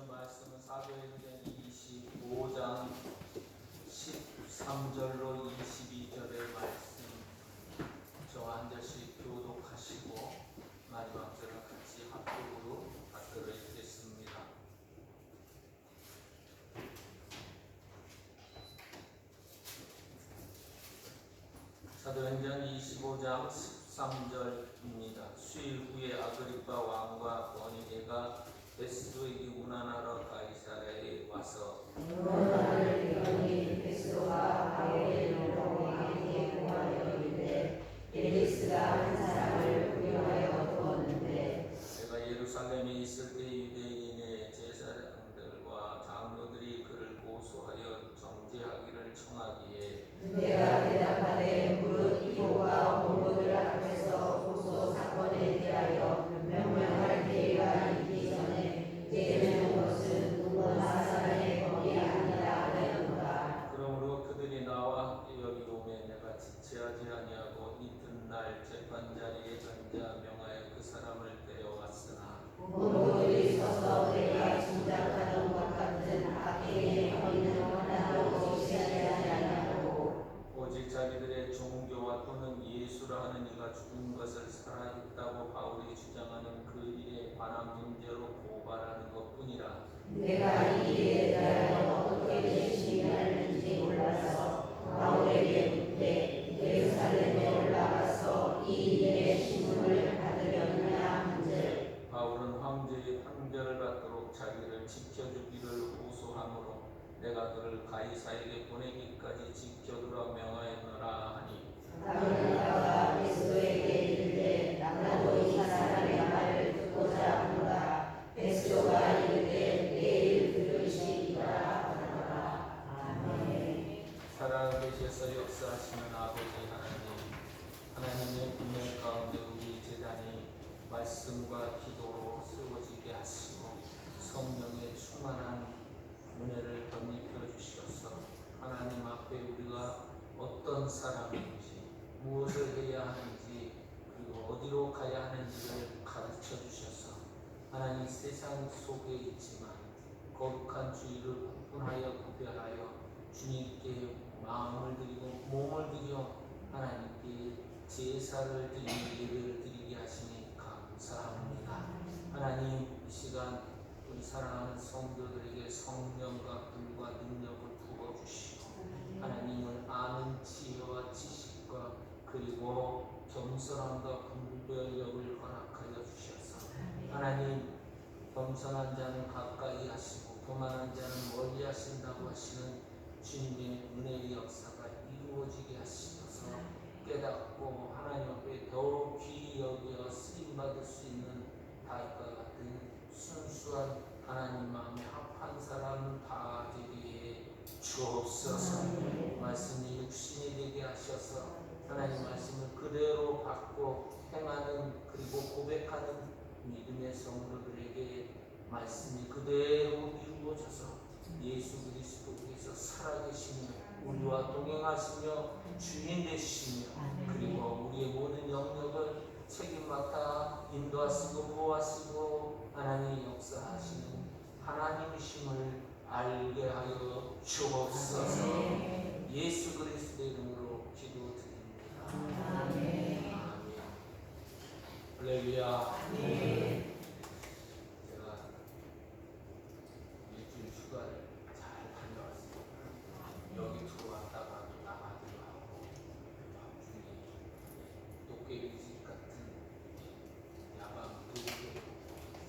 말씀은 사도행전 25장 13절로 22절의 말씀, 저와 한 절씩 교독하시고 마지막 절은 같이 합독으로 받들어 읽겠습니다. 사도행전 25장 13절입니다. 수일 후에 아그리빠 왕과 버니게가 베스도에게 문안하러 가이사랴에 와서 베스도가 바울의 왕에게 고하였는데 벨리스가 한 사람을 구경하여 두었는데 내가 예루살렘에 있을 때 유대인의 제사장들과 장로들이 그를 고소하여 정죄하기를 청하기에 내가 대답하되 무릇 이호가 본부들 앞에서 고소 사건에 대하여 명령할 때가 있기 전에 죄는 것은 누구나 사람의 법이 아니라 하였노라. 그러므로 그들이 나와 함께 여기 오매 내가 지체하지 아니하고 이튿날 재판자리에 앉아 명하여 그 사람을 데려왔으나 본부들이 서서 내가 짐작하던 것 같은 악행의 허위는 하나도 지시하지 아니하고 오직 자기들의 종교와 또는 예수라 하는 이가 죽은 것을 살아있다고 바울이 주장하는 그 일에 관한 문제로 고발하는 것뿐이라. 내가 이 일에 대하여 어떻게 진행하는지 몰라서 바울에게 묻되 예루살렘에 올라가서 이 일의 신문을 받으려느냐 한즉 바울은 황제의 판결을 받도록 자기를 지켜주기를 호소하므로 내가 그를 가이사에게 보내기까지 지켜두라 명하였노라 하니 아그리빠가 베스도에게 이르되 나도 이 사람의 말을 듣고자 하노라. 베스도가 이르되 내일 들으시리라 하노라. 아멘. 살아계셔서 역사하시는 아버지 하나님의 분명 가운데 우리 제단이 말씀과 기도로 세워지게 하시고 성령의 충만한 은혜를 덧입혀 주시옵소서. 하나님 앞에 우리가 어떤 사람인지 무엇을 해야 하는지 그리고 어디로 가야 하는지를 가르쳐 주셔서 하나님 세상 속에 있지만 거룩한 주의를 분하여 구별하여 주님께 마음을 드리고 몸을 드려 하나님께 제사를 드리며 예배를 드리게 하시니 감사합니다. 하나님 이 시간 우리 사랑하는 성도들에게 성령과 불과 능력을 부어주시고 하나님을 아는 지혜와 지식과 그리고 겸손함과 분별력을 허락하여 주셔서 하나님 겸손한 자는 가까이 하시고 교만한 자는 멀리 하신다고 하시는 주님의 은혜의 역사가 이루어지게 하시면서 깨닫고 하나님 앞에 더욱 귀히 여겨 쓰임받을 수 있는 다윗과 같은 순수한 하나님 마음에 합한 사람 다 되게 주옵소서. 말씀이 육신이 되게 하셔서 하나님 말씀을 그대로 받고 행하는 그리고 고백하는 믿음의 성도들에게 말씀이 그대로 이루어져서 예수 그리스도께서 살아계시며 우리와 동행하시며 주인 되시며 그리고 우리의 모든 영역을 책임맡아 인도하시고 보호하시고 하나님의 역사하시는 하나님이심을 알게 하여 주옵소서. 예수 그리스도의 이름으로 기도드립니다. 아멘. 아멘. 할렐루야. 제가 일주일 휴가를 잘 다녀왔습니다. 여기 들어왔다가 나가기도 하고 밤중에 도깨비집 같은 야방 도둑도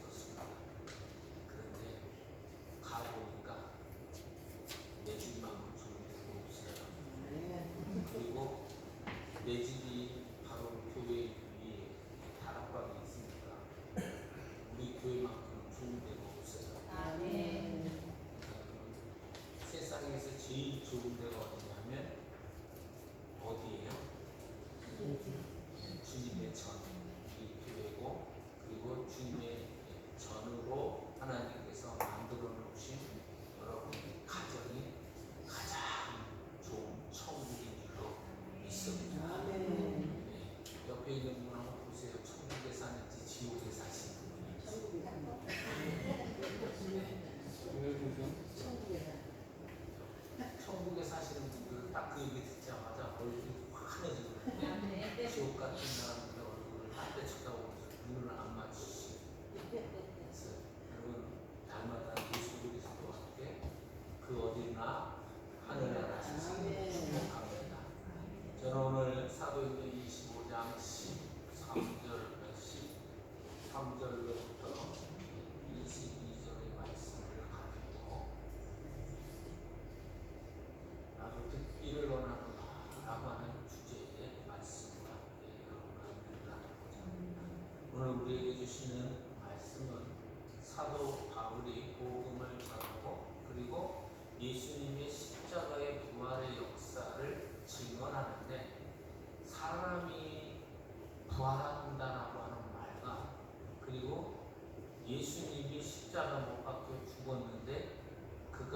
있었습니다. 그런데 가보니까 내 집만큼 좋은 데가 없어요. 그리고 내 집이 바로 교회 위에 다락방이 있으니까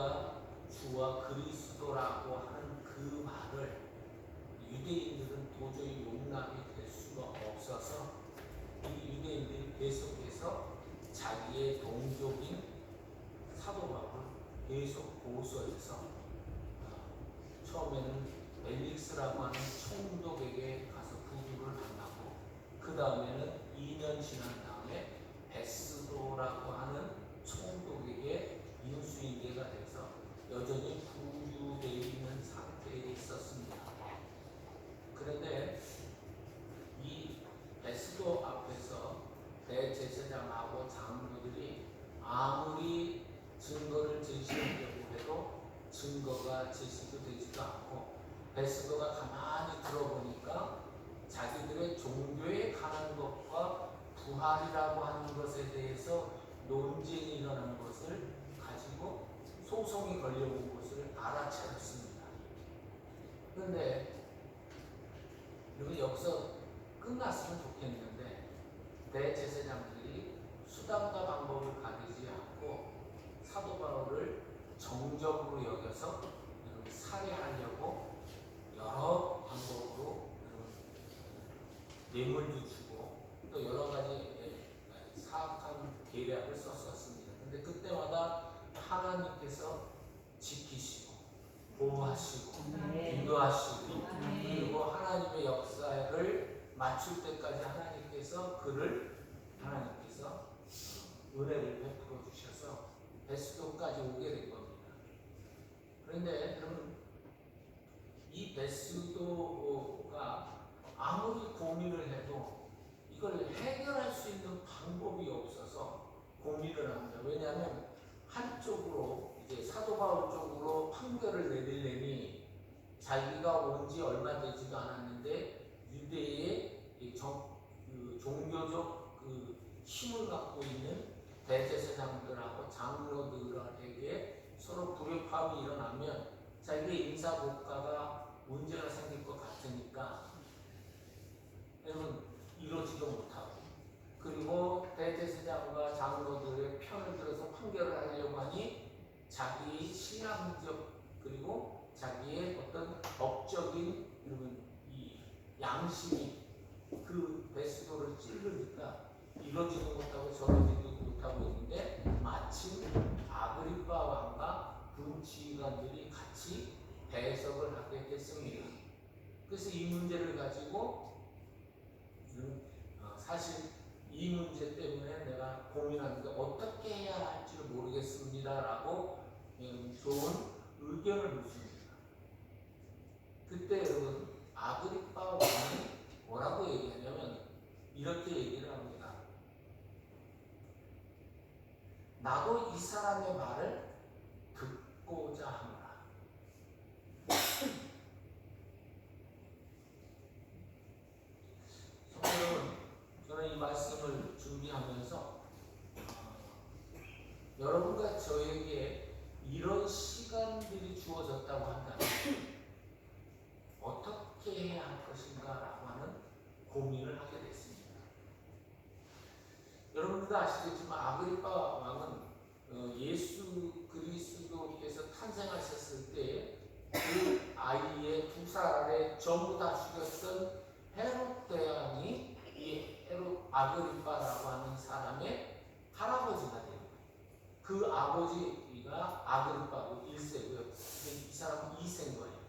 그가 주와 그리스도라고 하는 그 말을 유대인들은 도저히 용납이 될 수가 없어서 이 유대인들이 계속해서 자기의 동족인 사도 바울을 계속 보수해서 처음에는 멜릭스라고 하는 총독에게 가서 부두를 당하고 그 다음에는 2년 지난 다음에 베스도라고 하는 총독에게 인수인계가 돼서 여전히 부유되어 있는 상태에 있었습니다. 그런데 이 베스도 앞에서 대제사장하고 장로들이 아무리 증거를 제시하려고 해도 증거가 제시도 되지도 않고 베스도가 가만히 들어보니까 자기들의 종교에 관한 것과 부활이라고 하는 것에 대해서 논쟁이 일어나는 것을 가지고 소송이 걸려온 것을 알아차렸습니다. 그런데 이거 여기서 끝났으면 좋겠는데 대제사장들이 수단과 방법을 가리지 않고 사도 바울을 정적으로 여겨서 살해하려고 여러 방법으로 뇌물도 주고 또 여러 가지 사악한 계략을 썼었습니다. 근데 그때마다 하나님께서 지키시고 보호하시고 인도하시고 그리고 하나님의 역사를 맞출 때까지 하나님께서 은혜를 베풀어 주셔서 베스도까지 오게 된 겁니다. 그런데 여러분 이 베스도가 아무리 고민을 해도 이걸 해결할 수 있는 방법이 없어서 고민을 합니다. 왜냐하면 한쪽으로 이제 사도 바울 쪽으로 판결을 내리려니 자기가 온 지 얼마 되지도 않았는데 유대의 종교적 힘을 갖고 있는 대제사장들하고 장로들에게 서로 불협화음이 일어나면 자기의 인사고과가 문제가 생길 것 같으니까 여러분 이러지도 못하고 그리고 대제사장과 장로들의 편을 들어서 판결을 하려고 하니 자기의 신앙적 그리고 자기의 어떤 법적인 이 양심이 그 베스도를 찌르니까 이러지도 못하고 저러지도 못하고 있는데 마침 아그리파 왕과 군치관들이 같이 배석을 하게 됐습니다. 그래서 이 문제를 가지고 사실 이 문제 때문에 내가 고민하는데 어떻게 해야 할지 모르겠습니다 라고 좋은 의견을 묻습니다. 그때 여러분 아그리파 왕이 뭐라고 얘기하냐면 이렇게 얘기를 합니다. 나도 이 사람의 말을 듣고자 하노라. 저는 이 말씀을 준비하면서 여러분과 저에게 이런 시간들이 주어졌다고 한다면 어떻게 해야 할 것인가 라고 하는 고민을 하게 됐습니다. 여러분들도 아시겠지만 아그리파 왕은 예수 그리스도께서 탄생하셨을 때 그 아이의 두 살에 전부 다 죽였던 헤롯 대왕이 이 헤롯 아그리파라고 하는 사람의 할아버지가 됩니다. 그 아버지가 아그리파 1세고요. 이 사람은 2세인 거예요.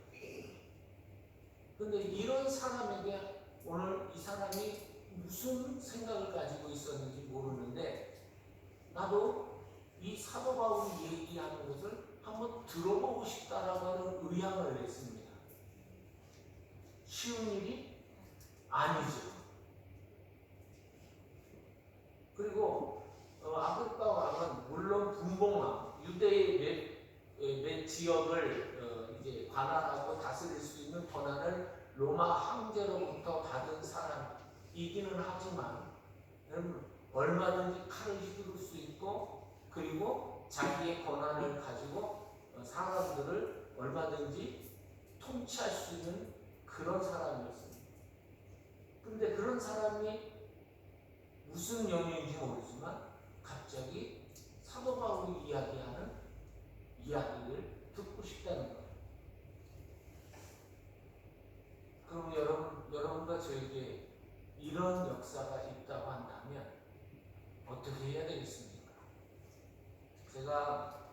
근데 이런 사람에게 오늘 이 사람이 무슨 생각을 가지고 있었는지 모르는데 나도 이 사도 바울이 얘기하는 것을 한번 들어보고 싶다라고 하는 의향을 냈습니다. 쉬운 일이 아니죠. 그리고 아그리파 왕은 물론 분봉왕, 유대의 몇 지역을 이제 관할하고 다스릴 수 있는 권한을 로마 황제로부터 받은 사람이기는 하지만 여러분 얼마든지 칼을 휘두를 수 있고 그리고 자기의 권한을 가지고 사람들을 얼마든지 통치할 수 있는 그런 사람이었습니다. 근데 그런 사람이 무슨 영역인지 모르지만 갑자기 사도 바울이 이야기하는 이야기를 제가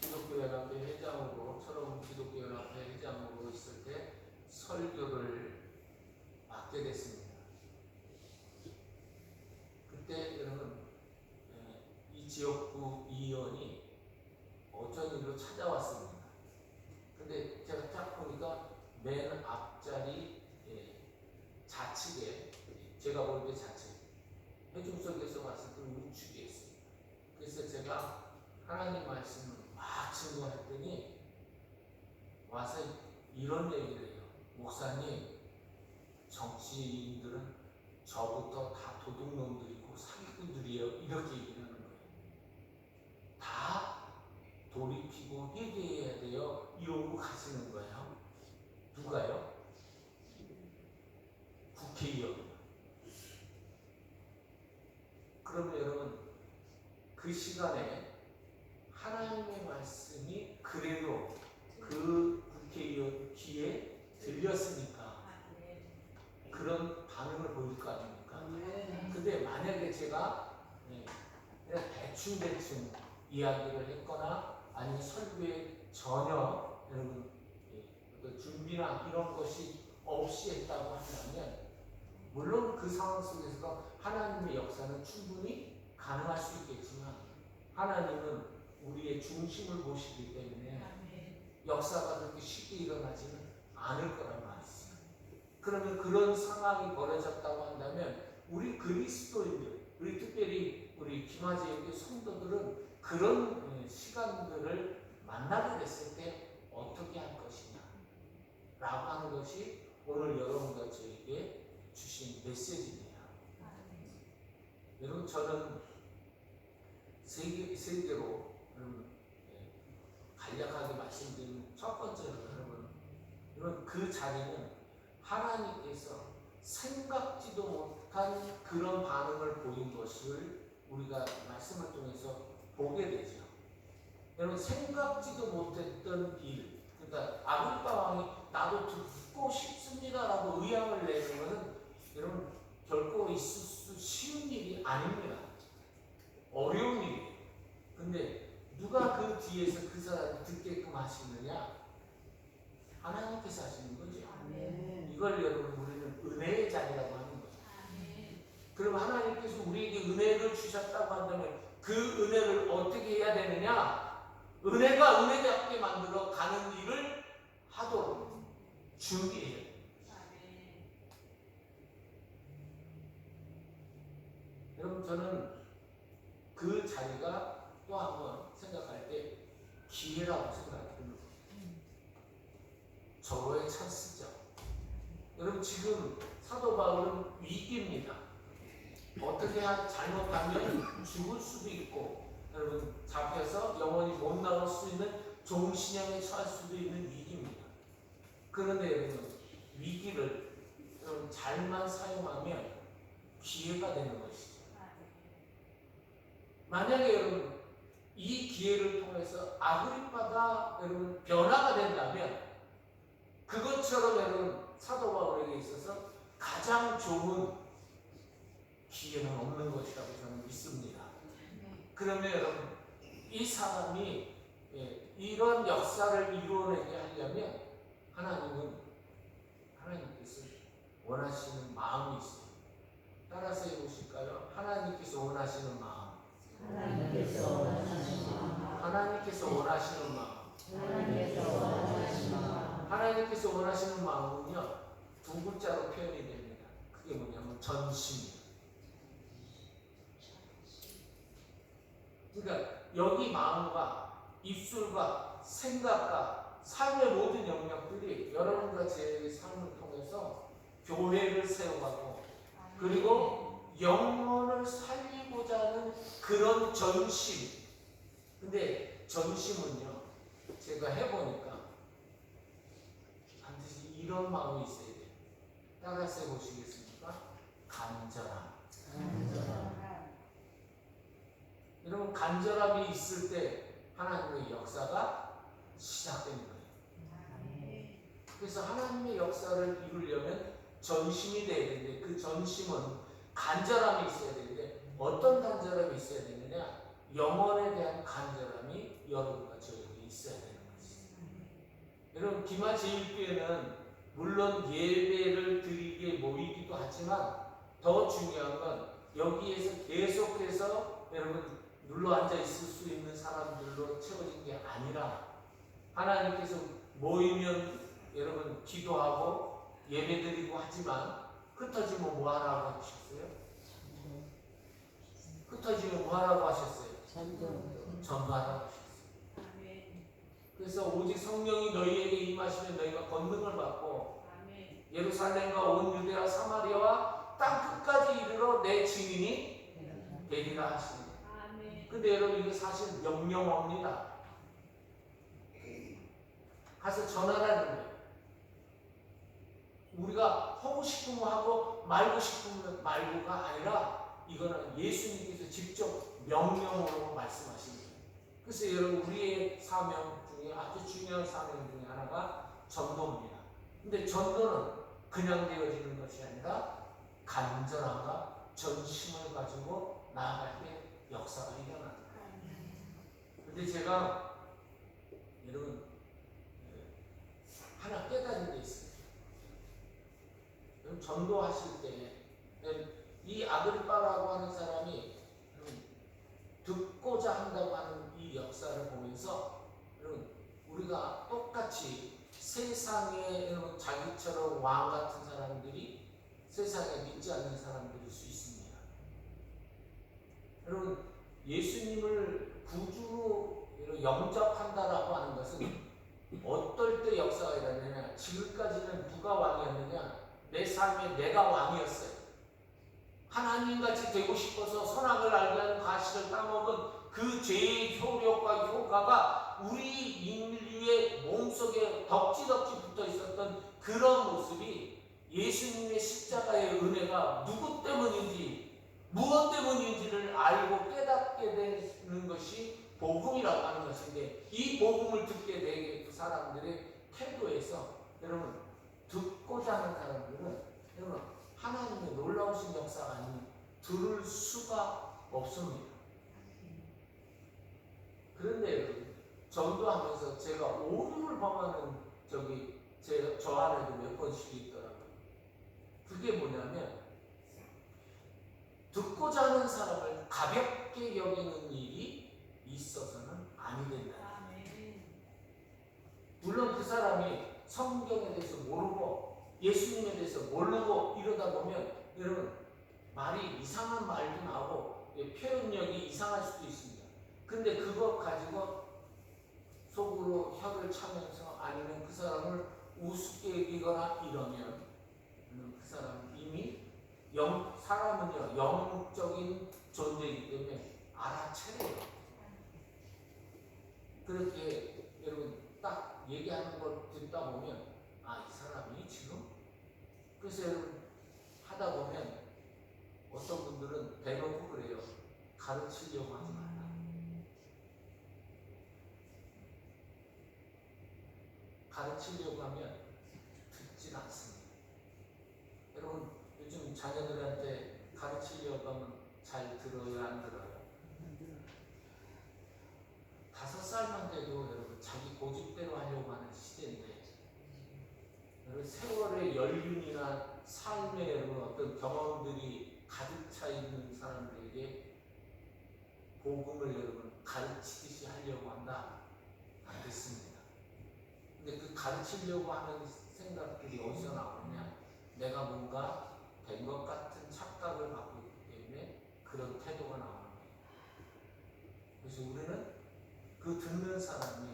기독교연합회 회장으로 철원 기독교연합회 회장으로 있을 때 설교를 맡게 됐습니다. 그때 여러분 이 지역구 의원이 어쩐 일로 찾아왔습니다. 근데 제가 딱 보니까 맨 앞자리 좌측에 제가 볼 때 좌측 해중석에서 봤을 때 우측에 있습니다. 그래서 제가 하나님 말씀을 막 증거했더니 와서 이런 얘기를 해요. 목사님, 정치인들은 저부터 다 도둑놈들이고 사기꾼들이에요. 이렇게 얘기를 하는 거예요. 다 돌이키고 회개해야 돼요. 이러고 가시는 거예요. 누가요? 국회의원. 그러면 여러분 그 시간에 하나님의 말씀이 그래도 그 국회의원 귀에 들렸으니까 그런 반응을 보일 거 아닙니까? 근데 만약에 제가 그냥 대충 이야기를 했거나 아니면 설교에 전혀 여러분 준비나 이런 것이 없이 했다고 한다면 물론 그 상황 속에서 하나님의 역사는 충분히 가능할 수 있겠지만 하나님은 우리의 중심을 보시기 때문에 역사가 그렇게 쉽게 일어나지는 않을 거란 말이죠. 그러면 그런 상황이 벌어졌다고 한다면 우리 그리스도인들, 우리 특별히 우리 김화제의 성도들은 그런 시간들을 만나게 됐을 때 어떻게 할 것이냐 라고 하는 것이 오늘 여러분과 저에게 주신 메시지입니다. 여러분 저는 세계로 간략하게 말씀드리는 첫 번째로 여러분 그 자리는 하나님께서 생각지도 못한 그런 반응을 보인 것을 우리가 말씀을 통해서 보게 되죠. 여러분 생각지도 못했던 일, 그러니까 아그리파 왕이 나도 듣고 싶습니다라고 의향을 내는 것은 여러분 결코 있을 수 쉬운 일이 아닙니다. 어려운 일이에요. 근데 누가 그 뒤에서 그 사람이 듣게끔 하시느냐? 하나님께서 하시는 거죠. 이걸 여러분 우리는 은혜의 자리라고 하는 거죠. 그럼 하나님께서 우리에게 은혜를 주셨다고 한다면 그 은혜를 어떻게 해야 되느냐? 은혜가 은혜답게 만들어 가는 일을 하도록 준비해요. 여러분 저는 그 자리가 또 한번 생각할 때 기회라고 생각합니다. 절호의 찬스죠. 여러분 지금 사도 바울은 위기입니다. 어떻게 잘못하면 죽을 수도 있고 여러분 잡혀서 영원히 못 나올 수 있는 종신형에 처할 수도 있는 위기입니다. 그런데 여러분 위기를 여러분 잘만 사용하면 기회가 되는 것이죠. 만약에 여러분 이 기회를 통해서 아그리파가 여러분 변화가 된다면 그것처럼 여러분 사도 바울에게 있어서 가장 좋은 기회는 없는 것이라고 저는 믿습니다. 그러면 여러분 이 사람이 이런 역사를 이루어내게 하려면 하나님께서 원하시는 마음이 있어요. 따라서 해보실까요? 하나님께서 원하시는 마음. 하나님께서 원하시는 마음. 하나님께서 원하시는 마음. 하나님께서 원하시는 마음. 하나님께서 원하시는 마음은요 두 글자로 표현이 됩니다. 그게 뭐냐면 전심이에요. 그러니까 여기 마음과 입술과 생각과 삶의 모든 영역들이 여러분과 제 삶을 통해서 교회를 세워가고 그리고 영혼을 살리고자 하는 그런 전심. 근데 전심은요 제가 해보니까 반드시 이런 마음이 있어야 돼요. 따라서 해보시겠습니까? 간절함. 여러분 간절함이 있을 때 하나님의 역사가 시작되는 거예요. 그래서 하나님의 역사를 이루려면 전심이 돼야 되는데 그 전심은 간절함이 있어야 되는데 어떤 간절함이 있어야 되느냐? 영혼에 대한 간절함이 여러분과 저에게 있어야 되는 것이죠. 여러분 기마 제일교회는 물론 예배를 드리게 모이기도 하지만 더 중요한 건 여기에서 계속해서 여러분 눌러앉아 있을 수 있는 사람들로 채워진 게 아니라 하나님께서 모이면 여러분 기도하고 예배드리고 하지만 흩어지면 뭐 하라고 하셨어요? 흩어지면 뭐 하라고 하셨어요? 전도하라고 하셨어요. 그래서 오직 성령이 너희에게 임하시면 너희가 권능을 받고 예루살렘과 온 유대와 사마리아와 땅 끝까지 이르러 내 증인이 되리라 하시니. 근데 여러분 이게 사실 명령어입니다. 가서 전하라는 거예요. 우리가 하고 싶으면 하고 말고 싶으면 말고가 아니라 이거는 예수님께서 직접 명령으로 말씀하신 거예요. 그래서 여러분 우리의 사명 중에 아주 중요한 사명 중에 하나가 전도입니다. 근데 전도는 그냥 되어지는 것이 아니라 간절함과 전심을 가지고 나아갈 때 역사가 일어납니다. 근데 제가 여러분 하나 깨달은 게 있어요. 전도하실 때 이 아그리빠라고 하는 사람이 듣고자 한다고 하는 이 역사를 보면서 여러분 우리가 똑같이 세상에 여러분 자기처럼 왕 같은 사람들이 세상에 믿지 않는 사람들일 수 있습니다. 여러분 예수님을 구주로 영접한다라고 하는 것은 어떨 때 역사가 일어나냐? 지금까지는 누가 왕이었느냐? 내 삶에 내가 왕이었어요. 하나님같이 되고 싶어서 선악을 알게 하는 가시를 따먹은 그 죄의 효력과 효과가 우리 인류의 몸속에 덕지덕지 붙어 있었던 그런 모습이 예수님의 십자가의 은혜가 누구 때문인지 무엇 때문인지를 알고 깨닫게 되는 것이 복음이라고 하는 것인데, 이 복음을 듣게 되게 그 사람들의 태도에서 여러분 듣고자 하는 사람들은 여러분 하나님의 놀라우신 역사가 아니면 들을 수가 없습니다. 그런데 여러분 전도하면서 제가 오류를 범하는 저 안에도 몇 번씩 있더라고요. 그게 뭐냐면 듣고자 하는 사람을 가볍게 여기는 일이 있어서는 아니 된다. 물론 그 사람이 성경에 대해서 모르고 예수님에 대해서 모르고 이러다 보면 여러분 말이 이상한 말도 나오고 표현력이 이상할 수도 있습니다. 근데 그거 가지고 속으로 혀를 차면서 아니면 그 사람을 우습게 여기거나 이러면 그 사람은 이미 사람은요 영적인 존재이기 때문에 알아채려요. 그렇게 여러분 딱 얘기하는 걸 듣다 보면 이 사람이 지금 그래서 여러분 하다 보면 어떤 분들은 대놓고 그래요. 가르치려고 하지 말라. 가르치려고 하면 듣진 않습니다. 여러분 요즘 자녀들한테 가르치려고 하면 잘 들어요, 안 들어요? 5살만 돼도 여러분 자기 고집대로 하려고 하는 시대인데, 여러분 세월의 연륜이나 삶의 여러분 어떤 경험들이 가득 차 있는 사람들에게 복음을 여러분 가르치듯이 하려고 한다? 안 됐습니다. 근데 그 가르치려고 하는 생각들이 어디서 나오느냐? 내가 뭔가 된 것 같은 착각을 갖고 있기 때문에 그런 태도가 나오는 거예요. 그래서 우리는 그 듣는 사람이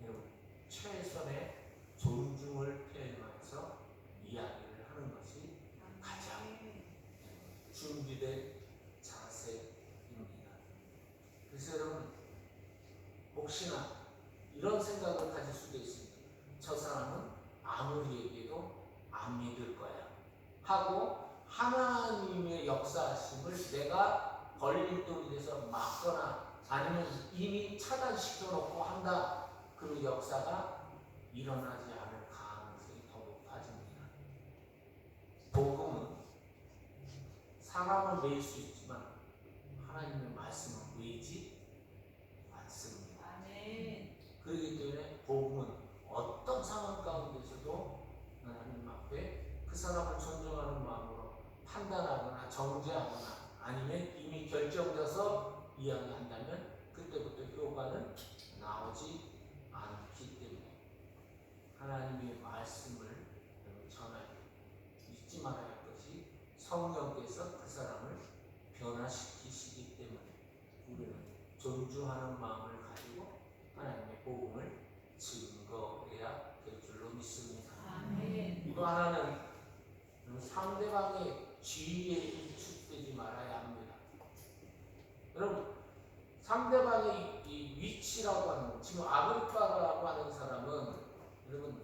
여러분 최선의 존중을 표현하면서 이야기를 하는 것이 가장 준비된 자세입니다. 그래서 여러분 혹시나 이런 생각을 가질 수도 있습니다. 저 사람은 아무리 얘기해도 안 믿을 거야 하고 하나님의 역사하심을 내가 걸림돌이 돼서 막거나 아니면 이미 차단시켜 놓고 한다. 그 역사가 일어나지 않을 가능성이 더 높아집니다. 복음은 사람을 매일 수 있지만 하나님의 말씀은 보이지 않습니다. 아멘. 그렇기 때문에 복음은 어떤 상황 가운데서도 하나님 앞에 그 사람을 존중하는 마음으로 판단하거나 정죄하거나 아니면 이미 결정돼서 이야기한다면 그때부터 효과는 나오지 않기 때문에 하나님의 말씀을 전할 잊지 말아야 할 것이 성령께서 그 사람을 변화시키시기 때문에 우리는 존중하는 마음을 가지고 하나님의 복음을 증거해야 될 줄로 믿습니다. 아멘. 또 하나는 상대방의 지위에 일축되지 말아야 합니다. 여러분, 상대방의 이 위치라고 하는, 지금 아그리파라고 하는 사람은 여러분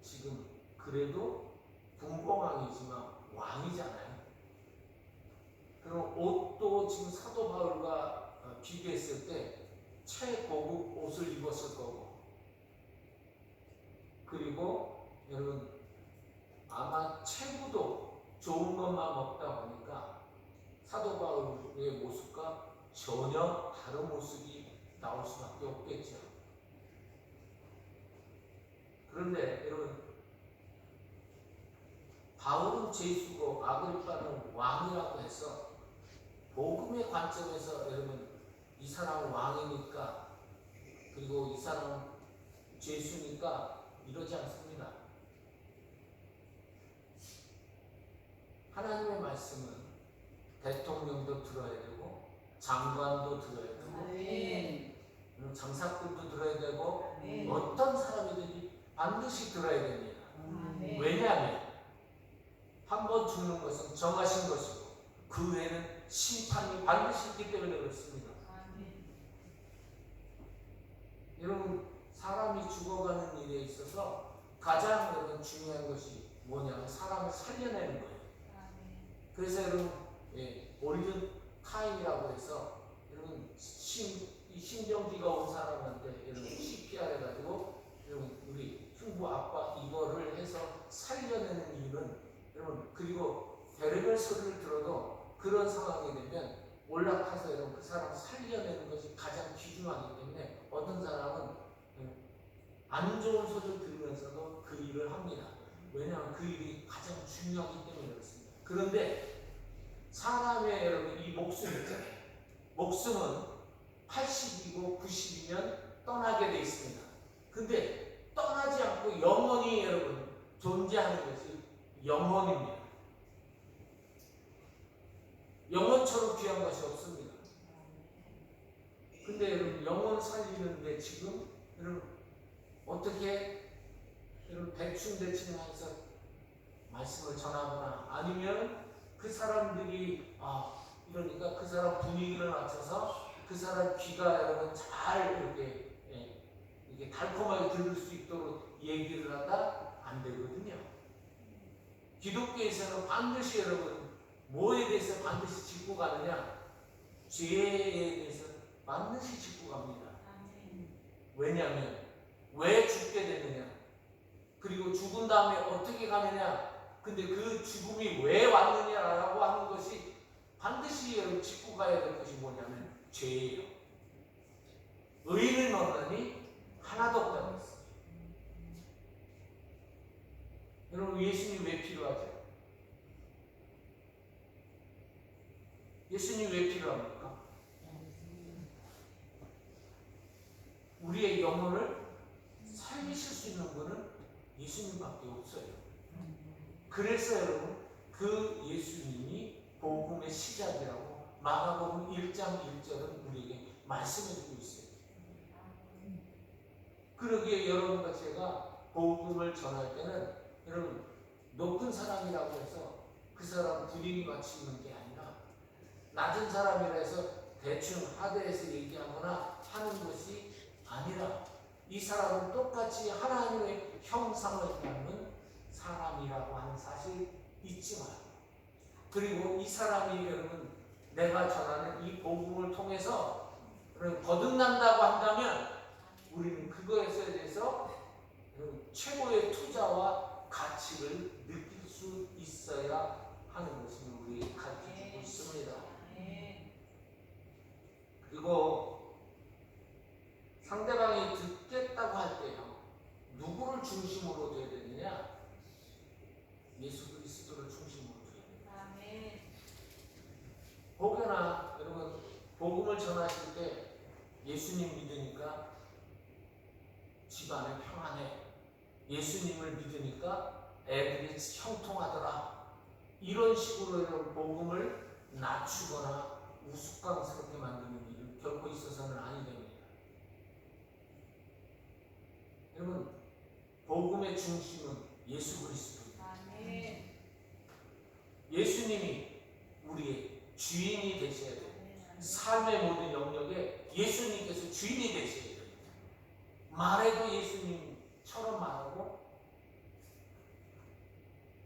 지금 그래도 분봉왕이지만 왕이잖아요. 그럼 옷도 지금 사도 바울과 비교했을 때 최고급 옷을 입었을 거고, 그리고 여러분 아마 체구도 좋은 것만 먹다 보니까 사도 바울의 모습과 전혀 다른 모습이 나올 수밖에 없겠죠. 그런데 여러분, 바울은 제수고 아그리파는 왕이라고 해서 복음의 관점에서 여러분 이 사람은 왕이니까 그리고 이 사람은 제수니까 이러지 않습니다. 하나님의 말씀은 대통령도 들어야 되고 장관도 들어야 되고 아멘. 장사꾼도 들어야 되고 아멘. 어떤 사람이든지 반드시 들어야 됩니다. 아멘. 왜냐하면 한 번 죽는 것은 정하신 것이고 그 외에는 심판이 반드시 있기 때문에 그렇습니다. 아멘. 여러분, 사람이 죽어가는 일에 있어서 가장 여러분 중요한 것이 뭐냐면 사람을 살려내는 거예요. 아멘. 그래서 여러분, 올드 타임이라고 해서 여러분 심정지가 온 사람한테 여러분 CPR 해가지고 여러분 우리 흉부 압박 이거를 해서 살려내는 이유는 여러분, 그리고 별의별 소리를 들어도 그런 상황이 되면 올라타서 여러분 그 사람 살려내는 것이 가장 귀중하기 때문에 어떤 사람은 안 좋은 소리를 들으면서도 그 일을 합니다. 왜냐하면 그 일이 가장 중요하기 때문에 그렇습니다. 그런데 사람의 여러분 이 목숨 있잖아요. 목숨은 80이고 90이면 떠나게 돼 있습니다. 근데 떠나지 않고 영원히 여러분 존재하는 것이 영혼입니다. 영혼처럼 귀한 것이 없습니다. 근데 여러분 영혼 살리는데 지금 여러분 어떻게 여러분 대충 해서 말씀을 전하거나 아니면 그 사람들이 이러니까 그 사람 분위기를 맞춰서 그 사람 귀가 여러분 잘 이렇게 달콤하게 들을 수 있도록 얘기를 하다 안 되거든요. 기독교에서는 반드시 여러분 뭐에 대해서 반드시 짚고 가느냐? 죄에 대해서 반드시 짚고 갑니다. 아멘. 왜냐하면 왜 죽게 되느냐? 그리고 죽은 다음에 어떻게 가느냐? 근데 그 죽음이 왜 왔느냐라고 하는 것이 반드시 여러분 짚고 가야 될 것이 뭐냐면 죄예요. 의인은 없나니 하나도 없다고 했어요. 여러분 예수님 왜 필요하죠? 예수님 왜 필요합니까? 우리의 영혼을 살리실 수 있는 분은 예수님밖에 없어요. 그래서 여러분 그 예수님이 복음의 시작이라고 마가복음 1장 1절은 우리에게 말씀해주고 있어요. 그러기에 여러분과 제가 복음을 전할 때는 여러분 높은 사람이라고 해서 그 사람 분위기 맞추는 게 아니라 낮은 사람이라 해서 대충 하대해서 얘기하거나 하는 것이 아니라 이 사람은 똑같이 하나님의 형상을 닮은 사람이라고 하는 사실 잊지 마요. 그리고 이 사람이 여러분 내가 전하는 이 복음을 통해서 여러분 거듭난다고 한다면 우리는 그거에 대해서 여러분 최고의 투자와 가치를 느낄 수 있어야 하는 것을 우리 가르쳐주고 있습니다. 그리고 상대방이 듣겠다고 할 때요, 누구를 중심으로 둬야 되느냐? 예수 그리스도를 중심으로 둬야 돼요. 아멘. 혹여나 여러분 복음을 전하실 때 예수님 믿으니까 집안에 평안해, 예수님을 믿으니까 애들이 형통하더라, 이런 식으로 여러분 복음을 낮추거나 우스꽝스럽게 만드는 일은 결코 있어서는 아니 됩니다. 여러분 복음의 중심은 예수 그리스도입니다. 아멘. 예수님이 우리의 주인이 되셔야 돼요. 삶의 모든 영역에 예수님께서 주인이 되셔야 됩니다. 말해도 예수님처럼 말하고,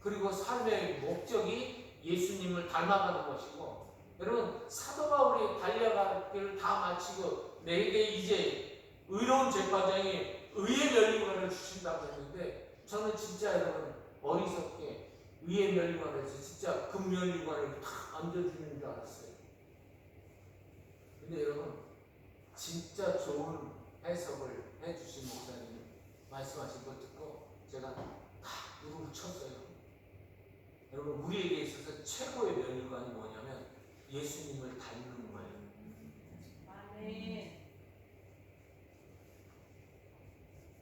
그리고 삶의 목적이 예수님을 닮아가는 것이고, 여러분 사도 바울이 달려갈 길을 다 마치고 내게 이제 의로운 제과장이 의의 면류관을 주신다고 했는데, 저는 진짜 여러분 어리석게 의의 면류관에서 진짜 금면류관을 다 얹어주는 줄 알았어요. 근데 여러분 진짜 좋은 해석을 해주신 목사님 말씀하신 거 듣고 제가 다 무릎을 쳤어요. 여러분 우리에게 있어서 최고의 면류관이 뭐냐면 예수님을 닮는 거예요. 아멘.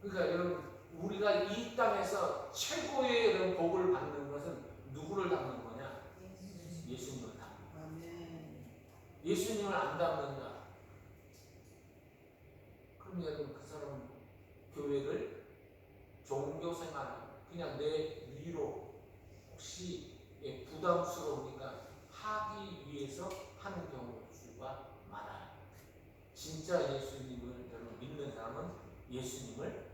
그러니까 여러분 우리가 이 땅에서 최고의 여러분 복을 받는 것은 누구를 닮는 거냐? 예수님을 닮는 거예요. 아멘. 예수님을 안 닮는다, 그럼 여러분 그 사람은 교회를 종교생활 그냥 내 위로 혹시 부담스러우니까 하기 위해서 하는 경우가 많아요. 진짜 예수님을 여러분 믿는 사람은 예수님을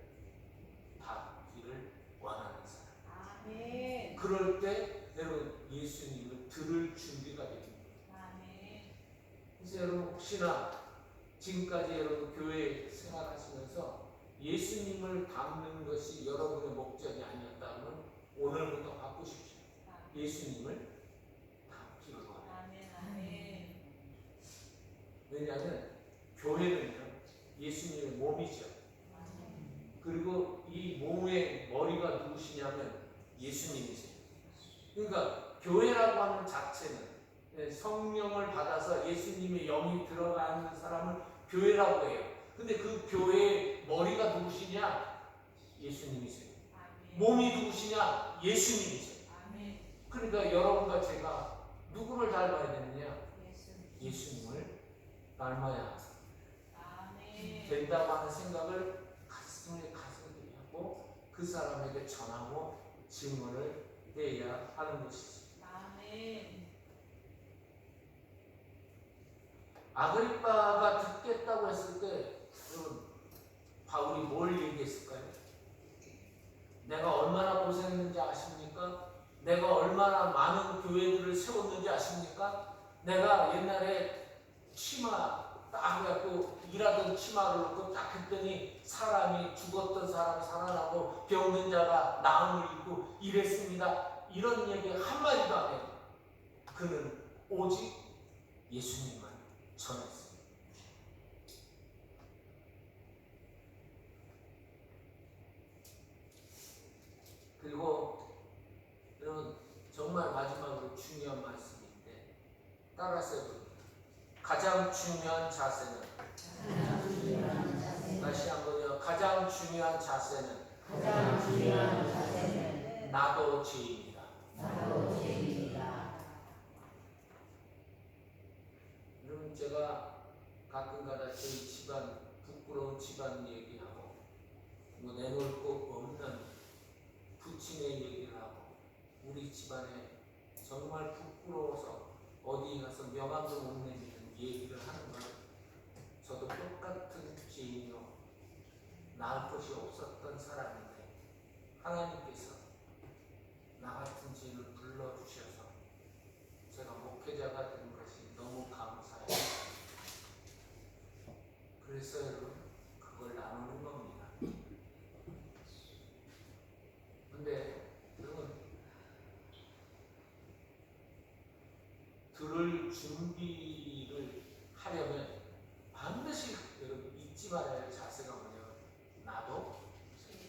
닮기를 원하는 사람. 아멘. 그럴 때 여러분 예수님을 들을 준비가 됩니다. 아멘. 그래서 여러분 혹시나 지금까지 여러분 교회 생활하시면서 예수님을 닮는 것이 여러분의 목적이 아니었다면 오늘부터 바꾸십시오. 예수님을 닮기를 원해요. 아멘. 아멘. 왜냐하면 교회는요 예수님의 몸이죠. 그리고 이 몸의 머리가 누구시냐면 예수님이세요. 그러니까 교회라고 하는 자체는 성령을 받아서 예수님의 영이 들어가는 사람을 교회라고 해요. 근데 그 교회의 머리가 누구시냐? 예수님이세요. 아멘. 몸이 누구시냐? 예수님이세요. 아멘. 그러니까 여러분과 제가 누구를 닮아야 되느냐? 예수. 예수님을 닮아야 아멘. 된다고 하는 생각을 가슴에 하고 그 사람에게 전하고 증언을 해야 하는 것이지. 아멘. 아그리빠가 듣겠다고 했을 때 여러분 바울이 뭘 얘기했을까요? 내가 얼마나 고생했는지 아십니까? 내가 얼마나 많은 교회들을 세웠는지 아십니까? 내가 옛날에 치마 딱 해갖고 일하던 치마를 놓고 딱 했더니 사람이 죽었던 사람이 살아나고 병든 자가 나음을 입고 이랬습니다. 이런 얘기 한마디도 안 해요. 그는 오직 예수님만 전했습니다. 그리고 여러분 정말 마지막으로 중요한 말씀인데 따라서 해봅니다. 가장 중요한 자세는 다시 한번요. 가장 중요한 자세는 나도 죄인이다. 여러분 제가 가끔가다 저희 집안 부끄러운 집안 얘기하고 뭐 내놓을 거 없는 부친의 얘기를 하고 우리 집안에 정말 부끄러워서 어디 가서 명함도 못 내미는 얘기를 하는 건 저도 똑같은 죄인이요 나을 것이 없었던 사람인데 하나님께서 나 같은 죄인을 불러주셔서 제가 목회자가 된 것이 너무 감사해요. 그래서 여러분 그걸 나누는 겁니다. 근데 여러분 들을 준비를 하려면 말해야 할 자세가 뭐냐면 나도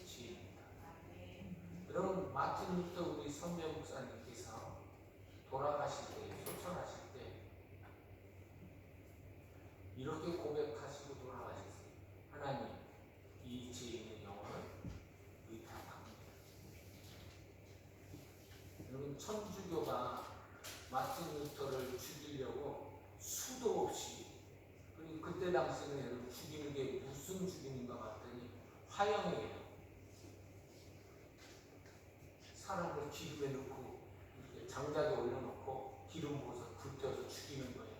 죄인이다. 아멘. 여러분 마틴 루터 우리 선배 목사님께서 돌아가실 때, 소천하실 때 이렇게 고백하시고 돌아가셨어요. 하나님, 이 죄인의 영혼을 의탁합니다. 여러분 천주교가 마틴 루터를 죽이려고 수도 없이, 그리고 그때 당시에는 여러분 죽이는 게 무슨 죽임인가 봤더니 화형이에요. 사람을 기름에 넣고 이렇게 장작에 올려놓고 기름 부어서 불태워서 죽이는 거예요.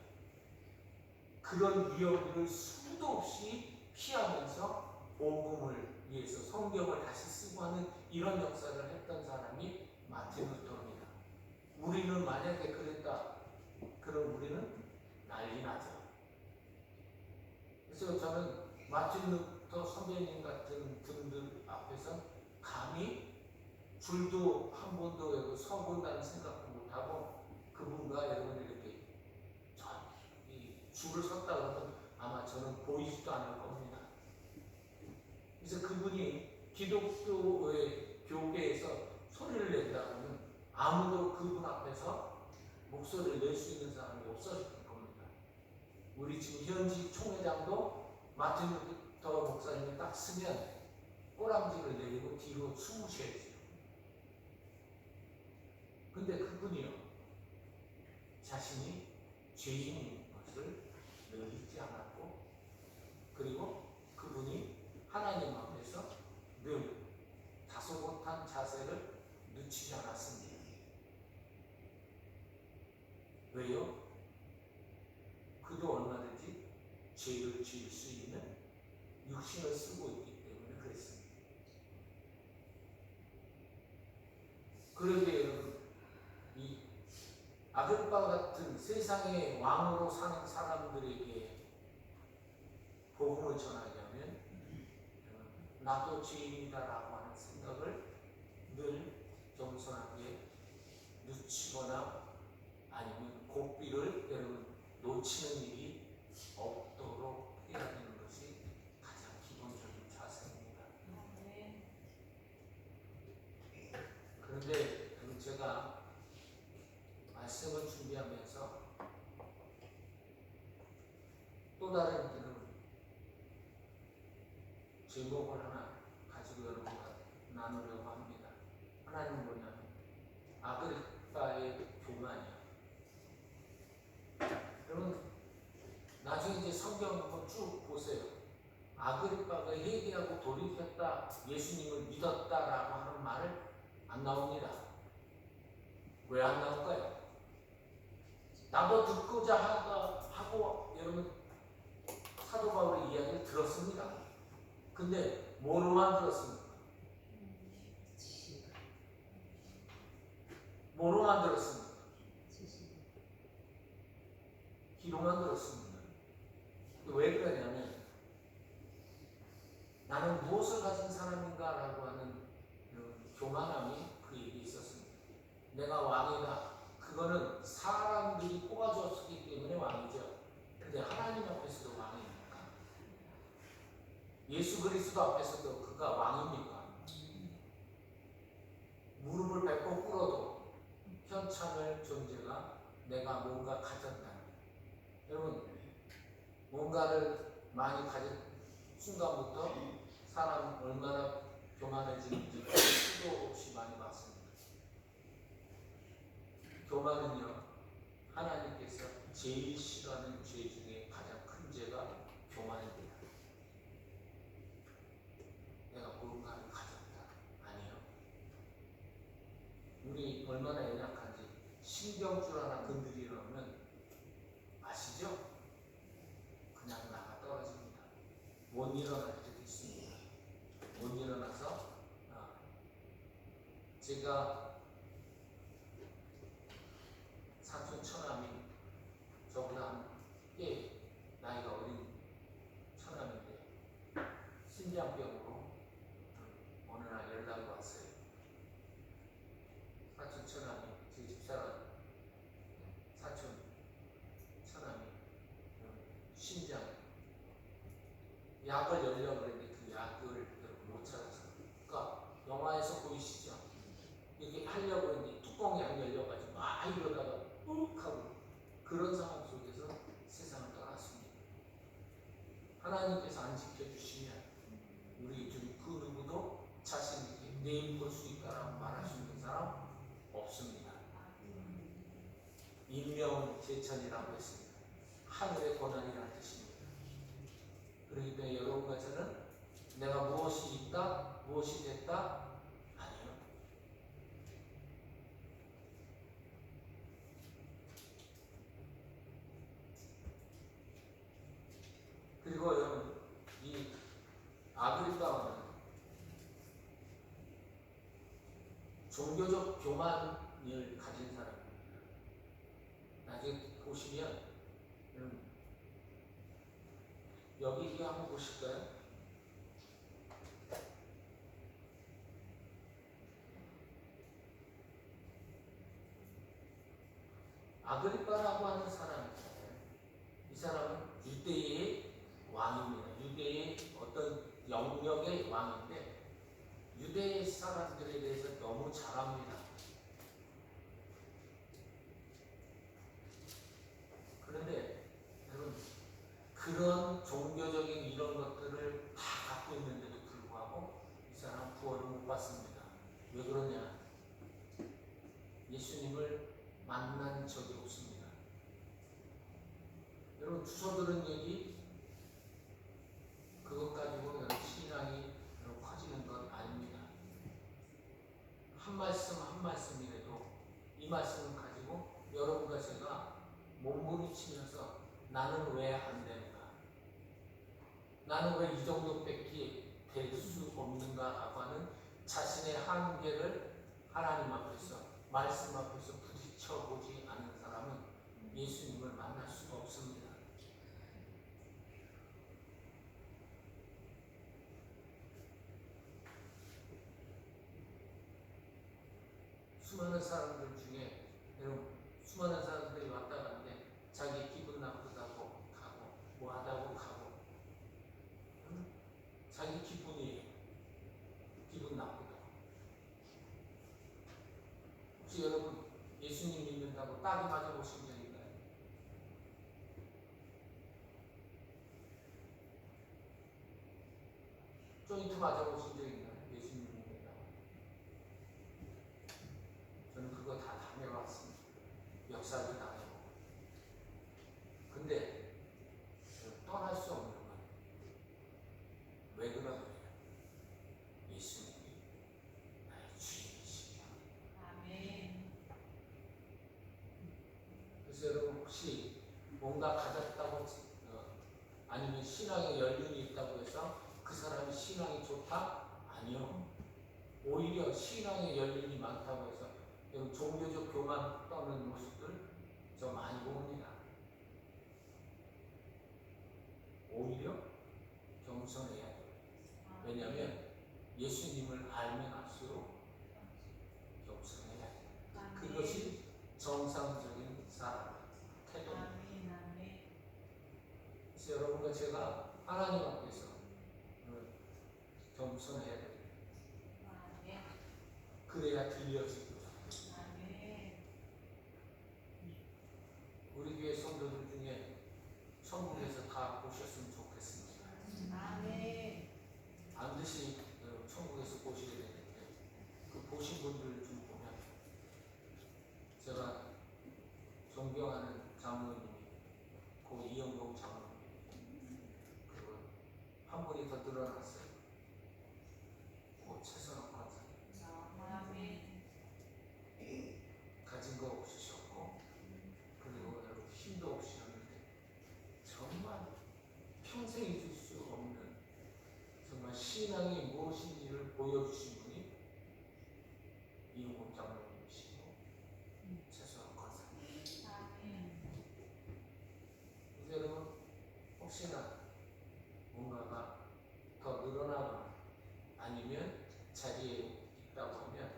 그런 위협을 수도 없이 피하면서 복음을 위해서 성경을 다시 쓰고 하는 이런 역사를 했던 사람이 마틴 루터입니다. 우리는 만약에 그랬다, 그럼 우리는 난리 나죠. 그래서 저는 마틴 루터 선배님 같은 분들 앞에서 감히 줄도 한 번도 서본다는 생각도 못하고 그분과 여러분 이렇게 이 줄을 섰다 그러면 아마 저는 보이지도 않을 겁니다. 그래서 그분이 기독교의 교계에서 소리를 낸다 그러면 아무도 그분 앞에서 목소리를 낼 수 있는 사람이 없어질 겁니다. 우리 지금 현직 총회장도 마틴 루터 목사님이 딱 쓰면 꼬랑지를 내리고 뒤로 숨을 쉬어야죠. 근데 그분이요, 자신이 죄인인 것을 늘 잊지 않았고, 그리고 그분이 하나님 앞에서 늘 다소곳한 자세를 늦추지 않았습니다. 왜요? 그도 얼마든지 죄를 지을 수 있는 육신을 쓰고 있기 때문에 그랬습니다. 그러기에 여러분, 이 아글바 같은 세상의 왕으로 사는 사람들에게 복음을 전하려면 나도 죄인이다라고 하는 생각을 늘 겸손하게 늦추거나 아니면 고삐를 여러분 놓치는 일이 없도록 해야 되는 것이 가장 기본적인 자세입니다. 아멘. 그런데 제가 말씀을 준비하면서 또 다른 제목을 하나 가지고 여러분과 나누려고 합니다. 하나는 뭐냐면 아그리빠의 교만이요. 여러분 나중에 이제 성경 한번 쭉 보세요. 아그리빠가 회개하고 돌이켰다, 예수님을 믿었다라고 하는 말을 안 나옵니다. 왜 안 나올까요? 나도 듣고자 하고 여러분 사도 바울의 이야기를 들었습니다. 근데 뭐로만 들었습니까? 뭐로만 들었습니까? 귀로만 들었습니다. 왜 그러냐면 나는 무엇을 가진 사람인가라고 하는 교만함이 그에게 있었습니다. 내가 왕이다. 그거는 사람들이 뽑아주었기 때문에 왕이죠. 근데 하나님 앞에서도 왕입니까? 예수 그리스도 앞에서도 그가 왕입니까? 무릎을 꿇고 꿇어도 현찮을 존재가 내가 뭔가 가졌다. 여러분 뭔가를 많이 가진 순간부터 사람 얼마나 교만해지는지 수도 없이 많이 봤습니다. 교만은요, 하나님께서 제일 싫어하는 죄 중에 가장 큰 죄가 교만입니다. 내가 뭔가를 가졌다. 아니요. 우리 얼마나 연약한지 신경줄 하나 건드리려면 아시죠? 그냥 나가 떨어집니다. 못 일어날 때도 있습니다. 못 일어나서 제가 사촌 처남이 저보다 꽤 나이가 어린 처남인데 심장병으로 어느 날 연락이 왔어요. 사촌 처남이 제 집사람 사촌 처남이 심장 약을 열려고 그랬는데 그 약을 못 찾아서. 그러니까 영화에서 보이시죠? 이렇게 하려고 했는데 뚜껑이 안 열려가지고 막 이러다가 욱 하고 그런 상황 속에서 세상을 떠났습니다. 하나님께서 안 지켜주시면 우리 중 그 누구도 자신 있게 내일 볼 수 있다라고 말할 수 있는 사람 없습니다. 인명재천이라고 했습니다. 하늘의 권한이라는 뜻입니다. 그러니까 여러분과 저는 내가 무엇이 있다, 무엇이 됐다, 아니요. 그리고 여러분, 이 아그리빠는 종교적 교만을 가진 사람입니다. 나중에 보시면 여기 이거 한번 보실까요? 아그리빠라고 하는 사람이 있잖아요. 이 사람은 유대의 왕입니다. 유대의 어떤 영역의 왕인데 유대 사람들에 대해서 너무 잘합니다. 그런데 여러분 그런 종교적인 이런 것들을 다 갖고 있는데도 불구하고 이 사람은 구원을 못 받습니다. 왜 그러냐? 예수님을 만난 적이 없습니다. 여러분 주워 들은 얘기 그것 가지고 여러분 신앙이 여러분 커지는 건 아닙니다. 한 말씀 한 말씀이라도 이 말씀을 가지고 여러분과 제가 몸부림치면서 나는 왜 안 되는가? 나는 왜 이 정도밖에 될 수 없는가라고 하는 자신의 한계를 하나님 앞에서 말씀 앞에서 부딪혀보지 않은 사람은 예수님을 만날 수가 없습니다. 수많은 사람들 중에 여러분 수많은 사람들이 왔다 갔는데 자기 기분 나쁘다고 가고 뭐하다고 가고 자기 기분 나쁘다고. 혹시 여러분 예수님 믿는다고 딱이 맞아 보신 적 있나요? 조인트 맞아 보신 적 있나요? 예수님 믿는다고. 저는 그거 다 당해봤습니다. 역사도 당해보고. 근데 떠날 수 없는 건 왜 그러느냐? 예수님이 나의 주인이시며. 아멘. 그래서 여러분 혹시 뭔가 가졌다고 아니면 신앙의 연륜이 있다고 해서 그 사람이 신앙이 좋다? 아니요. 오히려 신앙의 연륜이 많다고 해서 여러분 종교적 교만 떠는 모습들 저 많이 봅니다. 오히려 겸손해야 돼요. 왜냐하면 예수님을 알면 알수록 겸손해야 돼요. 그것이 정상적인 사람 태도입니다. 아멘. 아멘. 그래서 여러분과 제가 하나님 앞에서 겸손해야 돼요. 아멘. 그래야 들려지고. 아멘. 우리 교회 성도들 중에 천국에서 다 보셨으면 좋겠습니다. 아멘. 반드시 천국에서 보셔야 되는데 그 보신 분들을 좀 보면 제가 존경하는 장로님이 고 이영봉 장로님 그리고 한 분이 더 늘어났어요. 고 최선옥 권사님 아멘. 가진 거 없으셨고 그리고 여러분 힘도 없으셨는데 정말 평생 잊을 수 없는 정말 신앙이 무엇인지를 보여주신 분이 이용국 장로님이시고 최소한 권사님. 아멘. 그래서 여러분 혹시나 뭔가가 더 늘어나거나 아니면 자리에 있다고 하면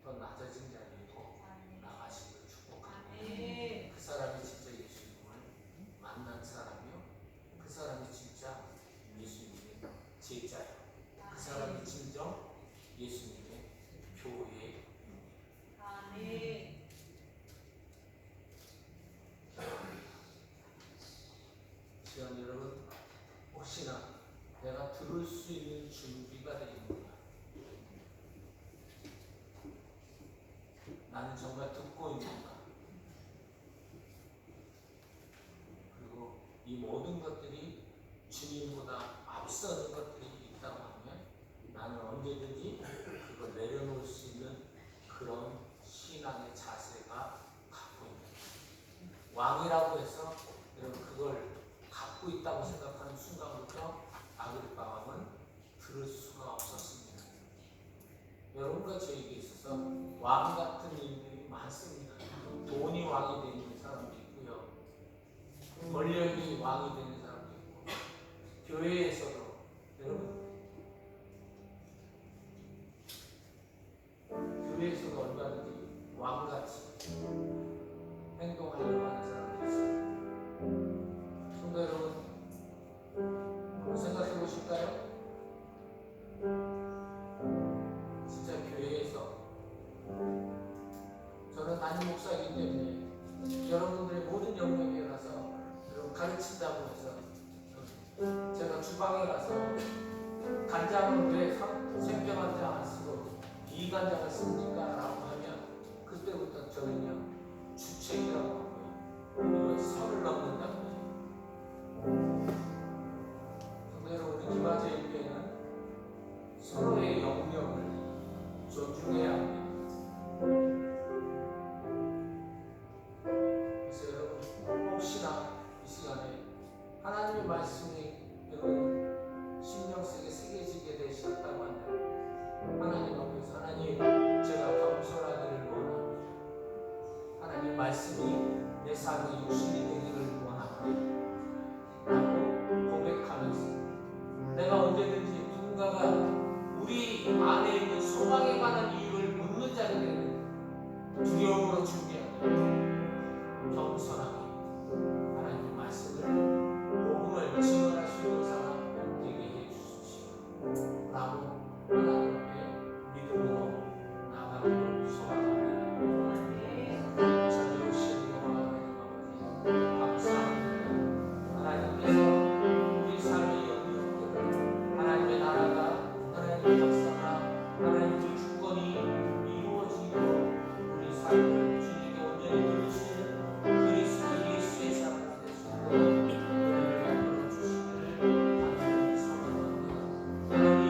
더 낮아진 자리로 나가시길 축복합니다. 아멘. 그 사람이 진짜 예수님을 만난 사람이요 그 사람이 진짜 예수님의 수 있는 준비가 됩니다. 나는 정말 듣고 있는가? 그리고 이 모든 것들이 주님보다 앞서는 것들이 있다고 하면 나는 언제든지 그걸 내려놓을 수 있는 그런 신앙의 자세가 갖고 있는 거예요. 왕이라고 해서 여러분 그걸 갖고 있다고 생각하는 순간부터 아그리파 왕은 들을 수가 없었습니다. 여러분과 저에게 있어서 왕 같은 일들이 많습니다. 돈이 왕이 되는 사람도 있고요. 권력이 왕이 되는 사람도 있고, 교회에서도 여러분 교회에서도 얼마든지 왕같이 행동하려고 하는 사람도 있어요. 성도 여러분, 한번 생각해 보실까요? 진짜 교회에서 저는 담임 목사이기 때문에 여러분들의 모든 영역에 가서 여러분 가르친다고 해서 제가 주방에 가서 간장을 왜 생경간장 안 쓰고 비간장을 씁니까? 라고 하면 그때부터 저는요 주책이라고 하고요 이거 선을 넘는다고 해요. 근데 여러분 우리 기바제일교회는 서로의 영역을 존중해야 합니다. 그래서 여러분 혹시나 이 시간에 하나님의 말씀이 여러분 신경 쓰게 새겨지게 되셨다고 한다면 하나님 앞에서 하나님 제가 겸손하기를 원합니다. 하나님 말씀이 내 삶의 육신이 되기를 원합니다. 라고 고백하면서 내가 언제든지 누군가가 우리 안에 있는 소망에 관한 이유를 묻는 자들에게는 두려움으로 준비하고 겸손하게 하나님의 말씀을 복음을 증언할 수 있는 사람 되게 해주십시오. 라고 하나님 앞에 믿음으로 나아가기를 소망합니다. 참 역시 영원한 아버지 감사합니다. 하나님께서 우리 삶의 영역들을 하나님의 나라가 하나님의 역사가 하나님의 주권이 이루어지고 우리 삶을 주님께 온전히 드리시는 그리스도 예수의 사랑이 될 수 있도록 은혜를 베풀어 주시기를 간절히 소망합니다. 하나님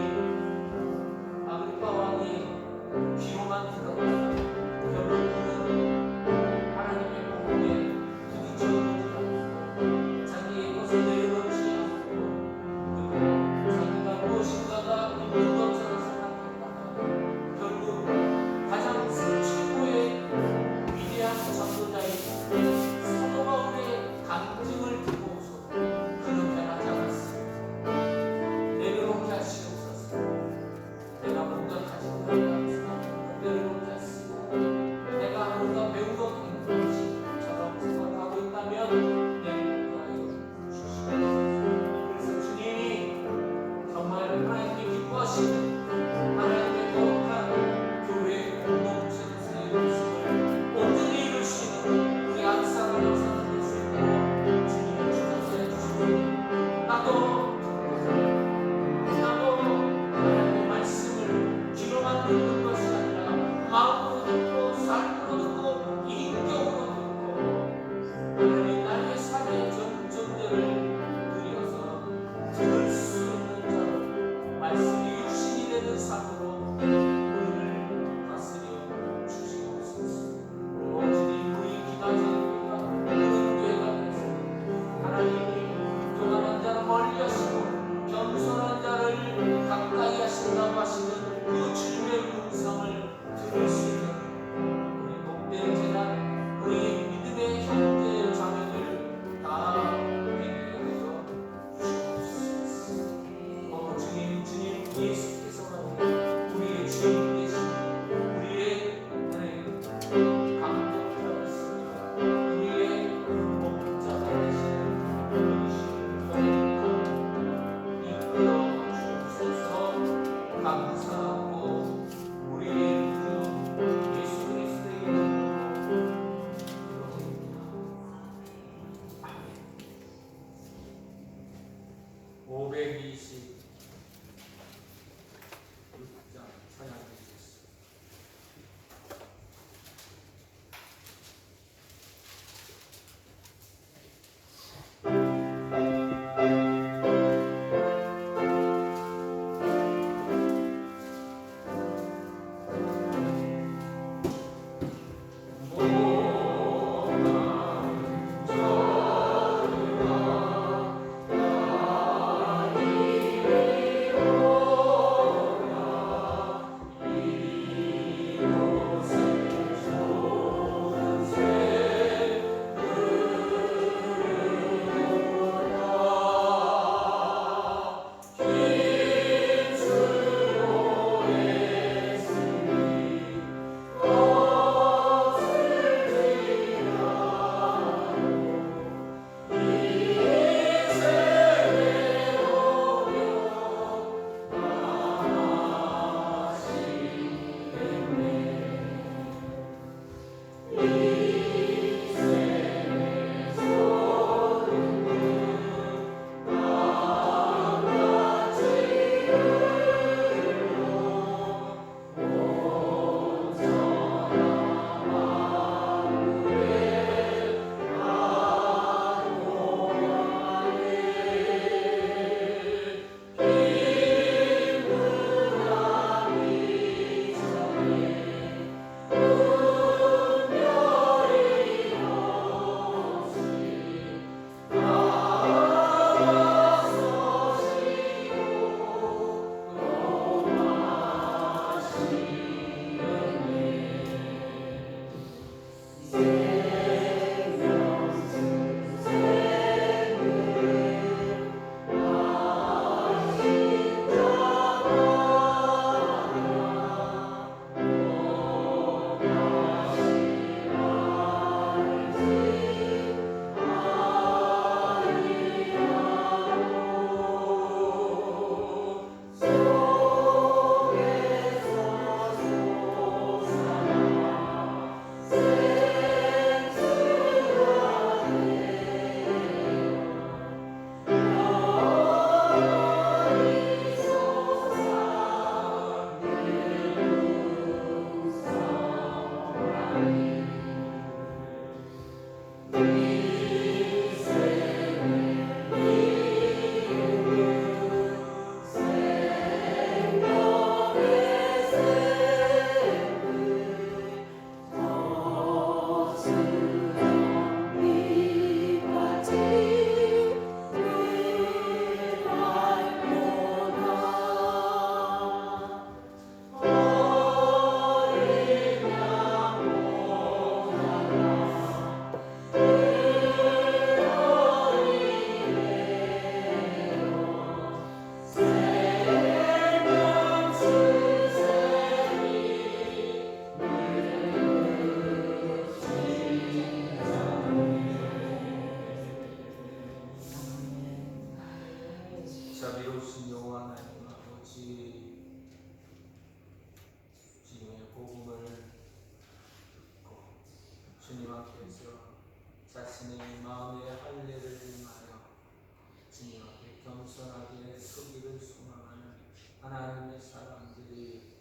하나님의 사람들이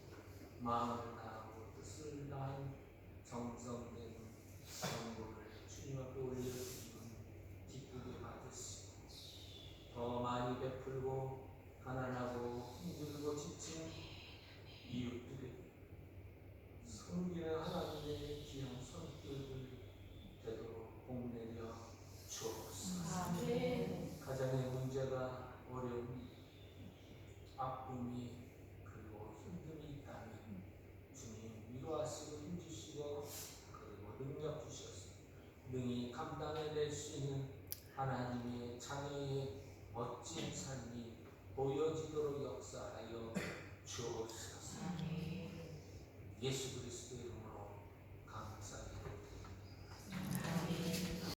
마음을 다하고 뜻을 다한 정성된 선물을 주님 앞에 올려드리면 기쁘게 받으시고 더 많이 베풀고 가난하고 힘들고 지친 이웃들에게 섬기는 하나님의 귀한 손길을 되도록 복내려 주옵소서. 아멘. 가정의 문제가 어려움이 아픔이 그리고 힘듦이 있다면 주님 위로하시고 힘주시고 그리고 능력 주셔서 능히 감당해낼 수 있는 하나님의 자녀의 멋진 삶이 보여지도록 역사하여 주옵소서. 예수 그리스도의